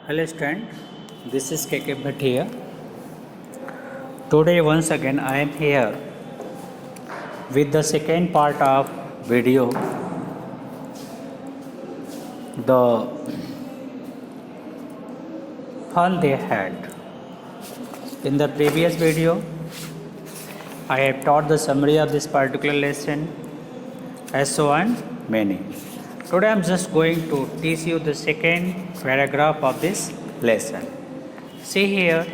Hello student, this is KK Bhatt here. Today once again I am here with the second part of video, the fun they had. In the previous video I have taught the summary of this particular lesson as so on many. Today I am just going to teach you the second paragraph of this lesson. See here,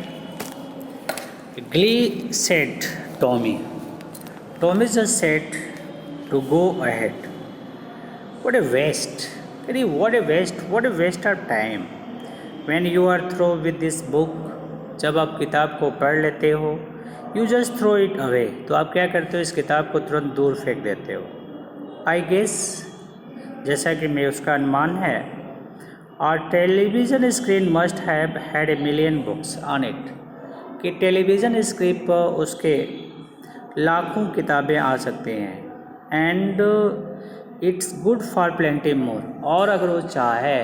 Glee said Tommy. Tommy just said to go ahead. What a waste. What a waste of time. When you are through with this book, जब आप किताब को पढ़ लेते हो, you just throw it away. तो आप क्या करते हो, इस किताब को तुरंत दूर फेंक देते हो. I guess, जैसा कि मैं उसका अनुमान है, our television screen must have had a million books on it. कि टेलीविज़न स्क्रीन पर उसके लाखों किताबें आ सकते हैं. And it's good for plenty more. और अगर वो चाहे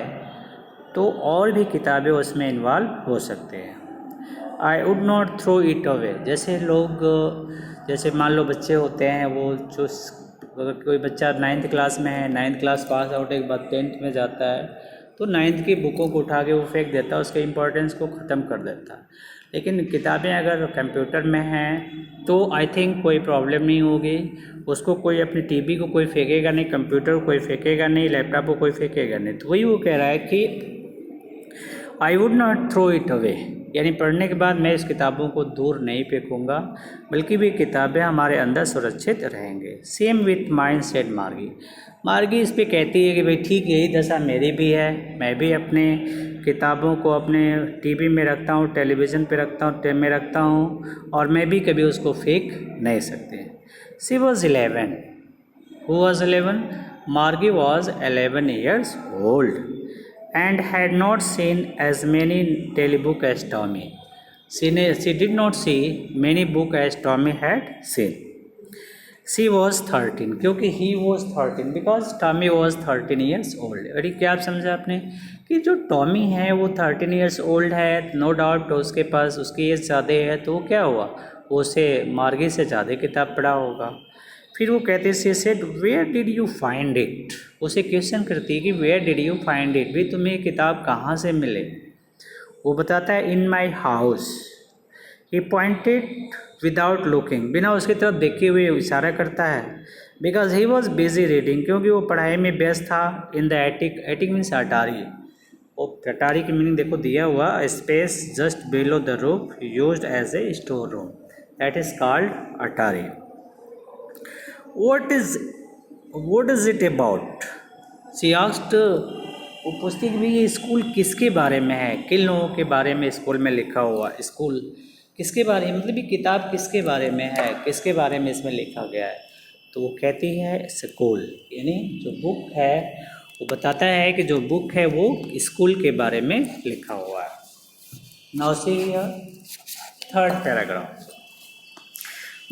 तो और भी किताबें उसमें इन्वॉल्व हो सकते हैं. I would not throw it away. जैसे लोग, जैसे मान लो बच्चे होते हैं, वो जो अगर कोई बच्चा 9th क्लास में है, 9th क्लास पास आउट एक बार 10th में जाता है, तो 9th की बुकों को उठा के वो फेंक देता है, उसके इम्पोर्टेंस को ख़त्म कर देता है. लेकिन किताबें अगर कंप्यूटर में हैं तो आई थिंक कोई प्रॉब्लम नहीं होगी. उसको कोई अपनी टीवी को कोई फेंकेगा नहीं, कंप्यूटर को कोई फेंकेगा नहीं, लैपटॉप को कोई फेंकेगा नहीं. तो वही वो कह रहा है कि I would not throw it away, यानी पढ़ने के बाद मैं इस किताबों को दूर नहीं फेंकूँगा, बल्कि भी किताबें हमारे अंदर सुरक्षित रहेंगे. सेम विथ माइंड सेड मार्गी. मार्गी इस पर कहती है कि भाई ठीक यही दशा मेरी भी है. मैं भी अपने किताबों को अपने टीवी में रखता हूँ, टेलीविज़न पे रखता हूँ, टेब में रखता हूँ, और मैं भी कभी उसको फेंक नहीं सकते. She was 11. Who was 11? मार्गी was 11 years old and had not seen as many telebook as Tommy. She did not see many book as Tommy had seen. She was 13, क्योंकि he was 13 because Tommy was 13 years old. अरे क्या आप समझा आपने कि जो Tommy है वो 13 years old है, नो डाउट उसके पास उसकी एज ज़्यादा है, तो क्या हुआ, वो उसे मार्गी से ज़्यादा किताब पढ़ा होगा. फिर वो कहते she said where did you find it. उसे क्वेश्चन करती है कि where did you find it, भाई तुम्हें ये किताब कहाँ से मिले. वो बताता है in my house. He pointed without looking. बिना उसकी तरफ देखे हुए इशारा करता है. Because he was busy reading, क्योंकि वो पढ़ाई में व्यस्त था. In the attic. Attic means अटारी. वो अटारी की मीनिंग देखो दिया हुआ, space just below the roof used as a store room, that is called अटारी. What is it about? She asked. वो पूछती कि भाई ये स्कूल किसके बारे में है, किन लोगों के बारे में स्कूल में लिखा हुआ. स्कूल किसके बारे में, मतलब ये किताब किसके बारे में है, किसके बारे में इसमें लिखा गया है. तो वो कहती है स्कूल, यानी जो बुक है वो बताता है कि जो बुक है वो स्कूल के बारे में लिखा हुआ है. Now see third paragraph.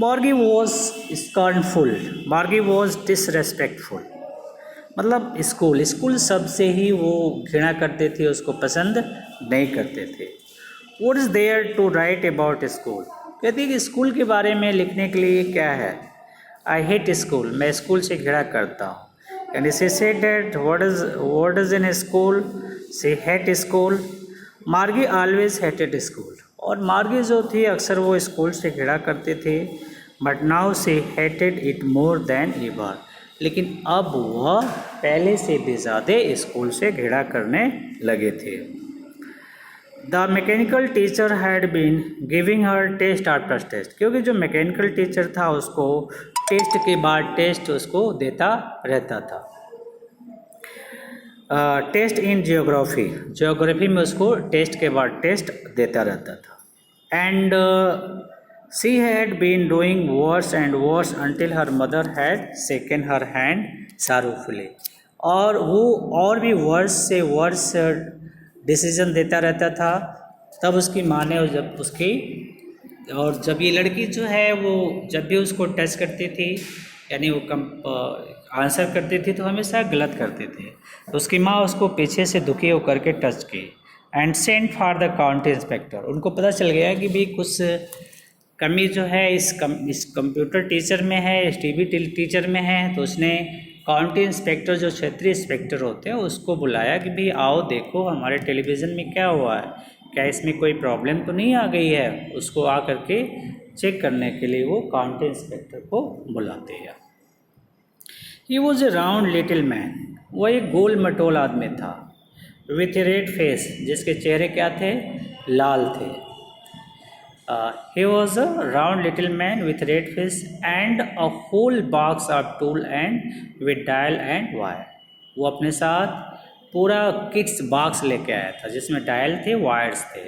मार्गी वॉज स्कॉर्नफुल. मार्गी वॉज डिसरेस्पेक्टफुल. मतलब स्कूल शब्द से ही वो घृणा करते थे, उसको पसंद नहीं करते थे. What is there to write about school. कहती है कि स्कूल के बारे में लिखने के लिए क्या है. I hate school. मैं स्कूल से घृणा करता हूँ. And she said that what is in school. She hate school. मार्गी ऑलवेज हेटेड स्कूल. और मार्गी जो थी अक्सर वो स्कूल से घृणा करते थे. But now she hated it more than ever. लेकिन अब वह पहले से भी ज़्यादा स्कूल से घृणा करने लगे थे. The mechanical teacher had been giving her test after test. क्योंकि जो मैकेनिकल टीचर था उसको टेस्ट के बाद टेस्ट उसको देता रहता था. टेस्ट इन जियोग्राफी में उसको टेस्ट के बाद टेस्ट देता रहता था. And she had been doing worse and worse until her mother had shaken her hand sorrowfully. और वो और भी वर्स से वर्स डिसीजन देता रहता था. तब उसकी माँ ने जब ये लड़की जो है वो जब भी उसको टच करती थी, यानी वो आंसर करती थी तो हमेशा गलत करते थे. तो उसकी माँ उसको पीछे से दुखी होकर के टच की. And sent for the county inspector. उनको पता चल गया कि भाई कुछ कमी जो है इस कंप्यूटर टीचर में है, इस टीवी टीचर में है, तो उसने काउंटी इंस्पेक्टर जो क्षेत्रीय इंस्पेक्टर होते हैं उसको बुलाया कि भाई आओ देखो हमारे टेलीविज़न में क्या हुआ है, क्या इसमें कोई प्रॉब्लम तो नहीं आ गई है। उसको आ करके चेक करने के लिए वो काउंटी इंस्पेक्टर को बुलाते हैं। He was A round little man, वो एक गोल मटोल आदमी था, विथ ए रेड फेस, जिसके चेहरे क्या थे, लाल थे। He was a round little man with red face and a whole box of tool and with dial and wire। वो अपने साथ पूरा किट्स बॉक्स लेके आया था जिसमें डायल थे, वायर्स थे।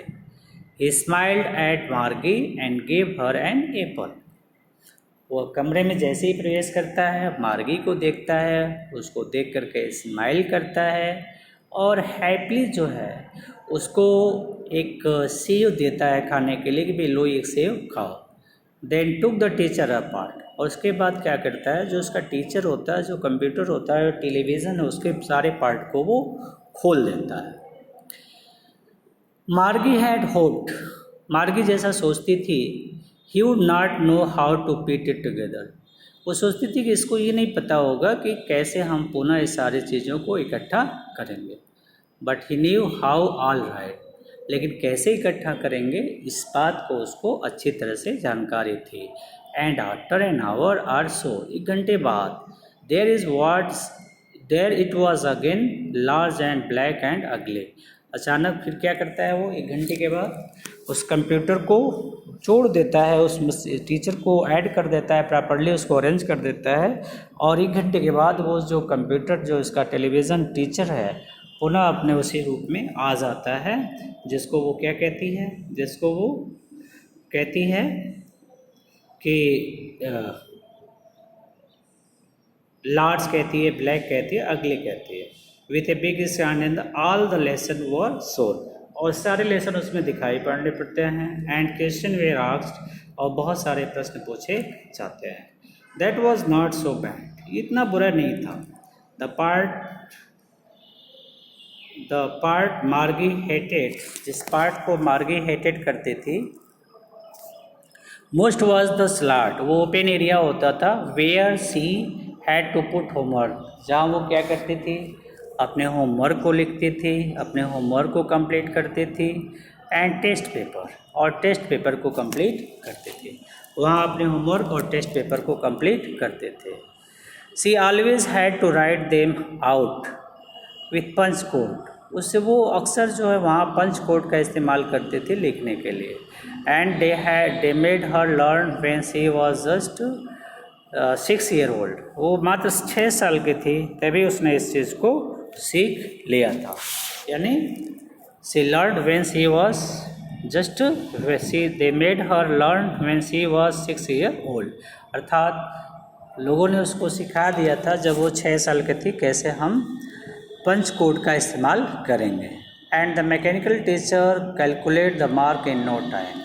He smiled at Margie and gave her an apple। वो कमरे में जैसे ही प्रवेश करता है मार्गी को देखता है, उसको देख करके स्माइल करता है और हैप्पीली जो है उसको एक सेव देता है खाने के लिए कि भाई लो एक सेव खाओ। Then took the teacher apart, और उसके बाद क्या करता है, जो उसका टीचर होता है, जो कंप्यूटर होता है, टेलीविज़न है, उसके सारे पार्ट को वो खोल देता है। मार्गी हैड होप्ड, मार्गी जैसा सोचती थी, he would not know how to put it together. वो सोचती थी कि इसको ये नहीं पता होगा कि कैसे हम पुनः इस सारी चीज़ों को इकट्ठा करेंगे। But he knew how all right, लेकिन कैसे इकट्ठा करेंगे इस बात को उसको अच्छी तरह से जानकारी थी। And after an hour or so, एक घंटे बाद, there it was again large and black and ugly. अचानक फिर क्या करता है वो, एक घंटे के बाद उस कंप्यूटर को जोड़ देता है, उस टीचर को ऐड कर देता है, प्रॉपर्ली उसको अरेंज कर देता है, और एक घंटे के बाद वो जो कंप्यूटर जो इसका टेलीविज़न टीचर है पुनः अपने उसी रूप में आ जाता है, जिसको वो क्या कहती है, जिसको वो कहती है कि लार्ज कहती है, ब्लैक कहती है, अगले कहती है। With a big stand and all the lesson were shown, और सारे लेसन उसमें दिखाई पड़ने पड़ते हैं। एंड क्वेश्चन वेर आस्क्ड, और बहुत सारे प्रश्न पूछे जाते हैं। That was not so bad, इतना बुरा नहीं था। द पार्ट मार्गी हेटेड, जिस पार्ट को मार्गी हेटेड करती थी, मोस्ट वॉज द स्लॉट, वो ओपन एरिया होता था, where she had to put homework, जहाँ वो क्या करती थी, अपने होमवर्क को लिखती थी, अपने होमवर्क को कंप्लीट करती थी। एंड टेस्ट पेपर, और टेस्ट पेपर को कंप्लीट करते थे, वहाँ अपने होमवर्क और टेस्ट पेपर को कंप्लीट करते थे। She always had to write them out with punch code, उससे वो अक्सर जो है वहाँ पंच कोड का इस्तेमाल करते थे लिखने के लिए। And they made her learn when she was just 6 year old, वो मात्र 6 साल की थी तभी उसने इस चीज़ को सीख लिया था। यानी she learn when she was just they made her learn when she was 6 year old, अर्थात लोगों ने उसको सिखा दिया था जब वो 6 साल की थी कैसे हम पंच कोड का इस्तेमाल करेंगे। And the mechanical teacher calculate the mark in no time,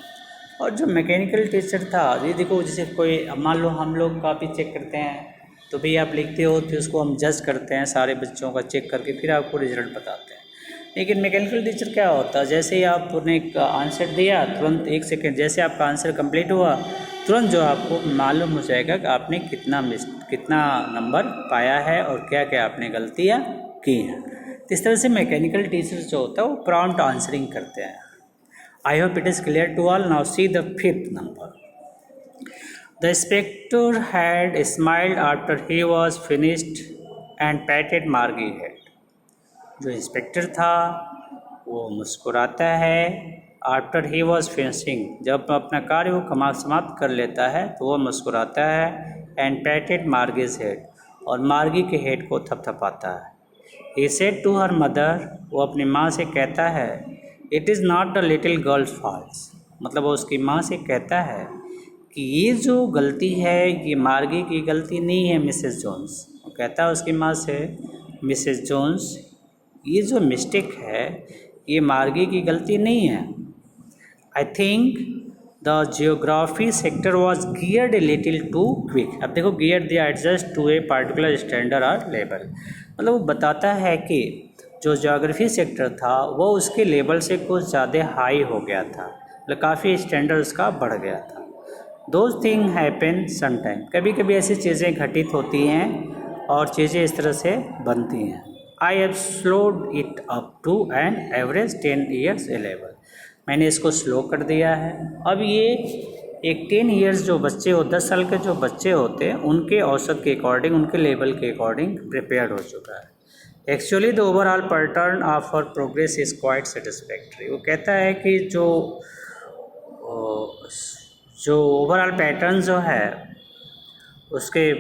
और जो मैकेनिकल टीचर था, ये देखो जैसे कोई मान लो हम लोग कॉपी चेक करते हैं तो भी आप लिखते हो तो उसको हम जज करते हैं सारे बच्चों का चेक करके फिर आपको रिजल्ट बताते हैं। लेकिन मैकेनिकल टीचर क्या होता है, जैसे ही आपने एक आंसर दिया तुरंत 1 सेकेंड जैसे आपका आंसर कंप्लीट हुआ तुरंत जो आपको मालूम हो जाएगा कि आपने कितना नंबर पाया है और क्या क्या आपने गलतियाँ की हैं। इस तरह से मैकेनिकल टीचर जो होता है वो प्रॉम्प्ट आंसरिंग करते हैं। I hope it is clear to all. Now see the 5th number. The inspector had smiled after he was finished and patted Margie head, जो इंस्पेक्टर था वो मुस्कुराता है आफ्टर ही वॉज फिनिशिंग, जब अपना कार्य वो समाप्त कर लेता है तो वो मुस्कुराता है। एंड पैटेड मार्गीज हेड, और मार्गी के हेड को थपथपाता है। He said to her mother, वो अपनी माँ से कहता है, it is not the little girls faults, मतलब वो उसकी माँ से कहता है कि ये जो गलती है ये मार्गी की गलती नहीं है मिसेस जोन्स। वो कहता है उसकी माँ से, मिसेस जोन्स ये जो मिस्टेक है ये मार्गी की गलती नहीं है। I think the geography sector was geared a little too quick. अब देखो गियर दिया adjust to a particular standard और लेवल, मतलब वो बताता है कि जो ज्योग्राफी सेक्टर था वो उसके लेवल से कुछ ज़्यादा हाई हो गया था, मतलब काफ़ी स्टैंडर्ड उसका बढ़ गया था। दोज थिंग हैपन समटाइम, कभी कभी ऐसी चीज़ें घटित होती हैं और चीज़ें इस तरह से बनती हैं। I have slowed it up to an average 10 years a level, मैंने इसको स्लो कर दिया है। अब ये एक 10 ईयर्स जो बच्चे हो 10 साल के जो बच्चे होते हैं उनके औसत के अकॉर्डिंग, उनके लेवल के अकॉर्डिंग प्रिपेयर्ड हो चुका है। Actually the overall pattern of our progress is quite satisfactory, वो कहता है कि जो ओवरऑल पैटर्न जो है उसके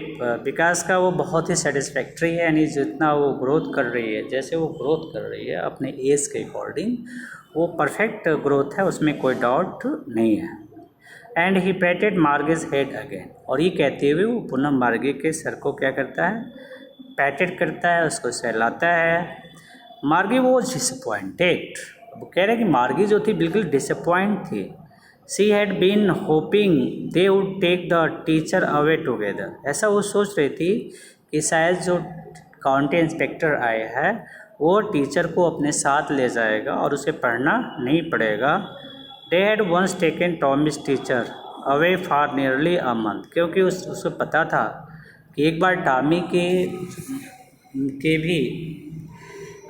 विकास का वो बहुत ही सेटिस्फैक्ट्री है, यानी जितना वो ग्रोथ कर रही है, जैसे वो ग्रोथ कर रही है अपने एज के अकॉर्डिंग, वो परफेक्ट ग्रोथ है, उसमें कोई डाउट नहीं है। And he पैटेड mortgage head again, और ये कहते हुए वो पुनः मार्गे के सर को क्या करता है, पैटेड करता है, उसको सहलाता है। मार्गी वो डिसअपॉइंटेड, वो कह रहे हैं कि मार्गी जो थी बिल्कुल डिसअपॉइंट थी। She had been hoping they would take the teacher away together, ऐसा वो सोच रही थी कि शायद जो काउंटी इंस्पेक्टर आए हैं वो टीचर को अपने साथ ले जाएगा और उसे पढ़ना नहीं पड़ेगा। They had once taken Tommy's teacher away for nearly a month, क्योंकि उसको पता था कि एक बार टॉमी के भी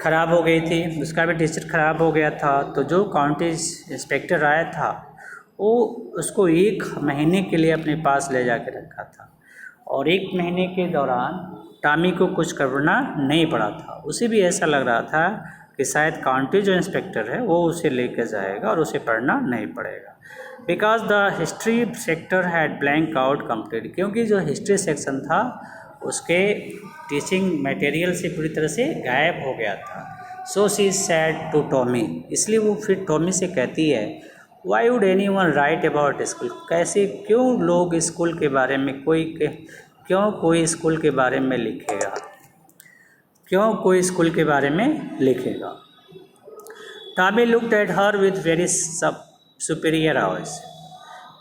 ख़राब हो गई थी, उसका भी टीचर ख़राब हो गया था। तो जो काउंटी इंस्पेक्टर आया था वो उसको 1 महीने के लिए अपने पास ले जा के रखा था, और 1 महीने के दौरान टॉमी को कुछ करना नहीं पड़ा था। उसे भी ऐसा लग रहा था कि शायद काउंटी जो इंस्पेक्टर है वो उसे लेकर जाएगा और उसे पढ़ना नहीं पड़ेगा। Because the history sector had blank out complete, क्योंकि जो हिस्ट्री सेक्शन था उसके टीचिंग मटेरियल से पूरी तरह से गायब हो गया था। So she said to Tommy, इसलिए वो फिर टॉमी से कहती है why would anyone write about school, कैसे क्यों लोग स्कूल के बारे में क्यों कोई स्कूल के बारे में लिखेगा, क्यों कोई स्कूल के बारे में लिखेगा। Tommy looked at her with very superior eyes,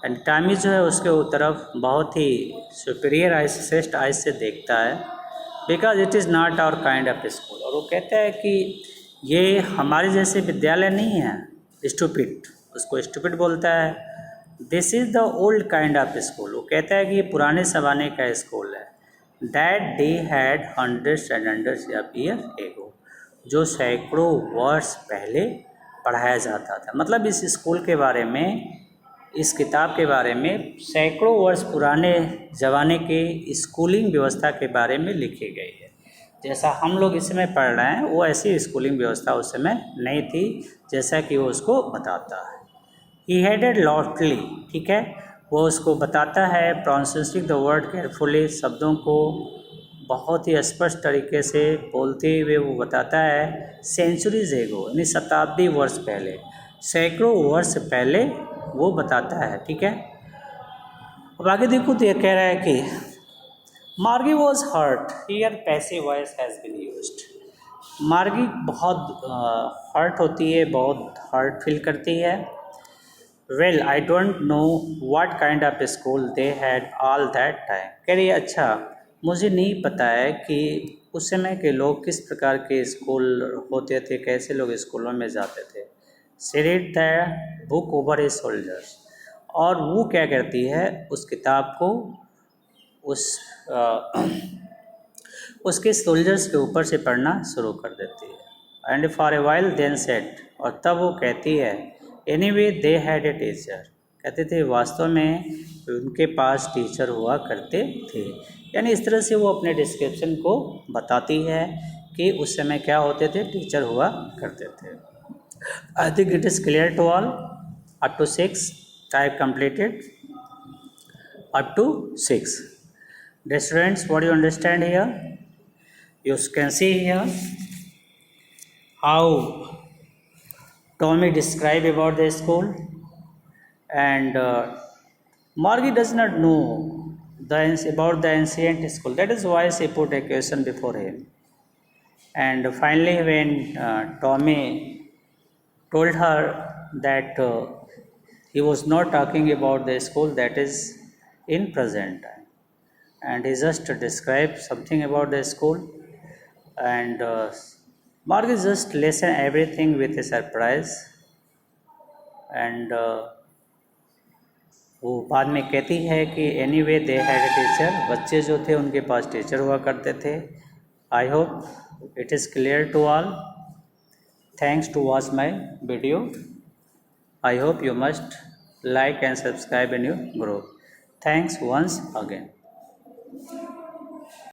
and Tommy जो है उसके तरफ बहुत ही सुपीरियर आइज, श्रेष्ठ आइज से देखता है। Because it is not our kind of school, और वो कहता है कि ये हमारे जैसे विद्यालय नहीं है। स्टूपिड, उसको स्टूपिड बोलता है। This is the old kind of school, वो कहता है कि ये पुराने ज़माने का स्कूल है। That they had hundreds and hundreds of year ago, जो सैकड़ों वर्ष पहले पढ़ाया जाता था। मतलब इस स्कूल के बारे में, इस किताब के बारे में सैकड़ों वर्ष पुराने ज़माने के स्कूलिंग व्यवस्था के बारे में लिखी गई है। जैसा हम लोग इस समय पढ़ रहे हैं वो ऐसी स्कूलिंग व्यवस्था उस समय नहीं थी, जैसा कि वो उसको बताता है। ही हेडेड लॉफ्टली, ठीक है, वो उसको बताता है। प्रोनाउंसिंग द वर्ड केयरफुली, शब्दों को बहुत ही स्पष्ट तरीके से बोलते हुए वो बताता है। सेंचुरीज एगो, यानी शताब्दी वर्ष पहले, सैकड़ों वर्ष पहले वो बताता है, ठीक है। अब आगे देखो तो ये कह रहा है कि Margie was hurt here, passive voice has been used. Margie बहुत हर्ट होती है, बहुत हर्ट फील करती है। Well I don't know what kind of school they had all that time, कह रही है अच्छा मुझे नहीं पता है कि उस समय के लोग किस प्रकार के स्कूल होते थे, कैसे लोग स्कूलों में जाते थे। She read the book over A soldiers, और वो क्या करती है, उस किताब को उसके सोल्जर्स के ऊपर से पढ़ना शुरू कर देती है। And for a while then set, और तब वो कहती है anyway they had a teacher, कहते थे वास्तव में उनके पास टीचर हुआ करते थे। यानी इस तरह से वो अपने डिस्क्रिप्शन को बताती है कि उस समय क्या होते थे, टीचर हुआ करते थे। I think it is clear to all. Up to 6 I have completed up to 6. Dear students, what do you understand here? You can see here how Tommy describe about the school, and Margie does not know about the ancient school. That is why she put a question before him. And finally, when Tommy told her that he was not talking about the school that is in present time, and he just described something about the school, and Marcus just listen everything with a surprise and वो बाद में कहती है कि anyway they had a teacher, बच्चे जो थे उनके पास टीचर हुआ करते थे. I hope it is clear to all. Thanks to watch my video. I hope you must like and subscribe in your group. Thanks once again.